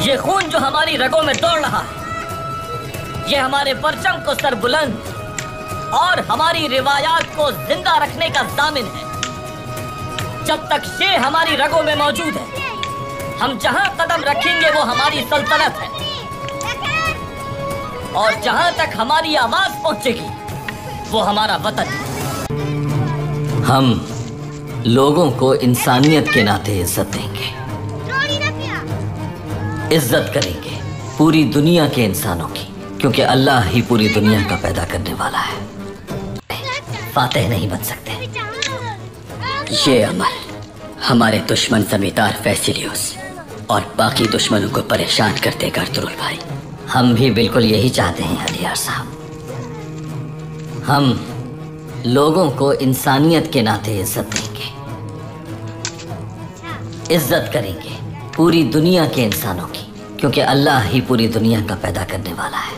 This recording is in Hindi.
ये खून जो हमारी रगों में दौड़ रहा है, ये हमारे परचम को सरबुलंद और हमारी रिवायात को जिंदा रखने का दामिन है। जब तक ये हमारी रगों में मौजूद है, हम जहां कदम रखेंगे वो हमारी सल्तनत है, और जहां तक हमारी आवाज पहुंचेगी वो हमारा वतन है। हम लोगों को इंसानियत के नाते इज्जत देंगे, इज्जत करेंगे पूरी दुनिया के इंसानों की, क्योंकि अल्लाह ही पूरी दुनिया का पैदा करने वाला है। फातेह नहीं बन सकते। ये अमल हमारे दुश्मन जमींदार फैसिलियोस और बाकी दुश्मनों को परेशान कर देगा अर्तुगरुल भाई। हम भी बिल्कुल यही चाहते हैं अलियार साहब। हम लोगों को इंसानियत के नाते इज्जत देंगे, इज्जत करेंगे पूरी दुनिया के इंसानों की, क्योंकि अल्लाह ही पूरी दुनिया का पैदा करने वाला है।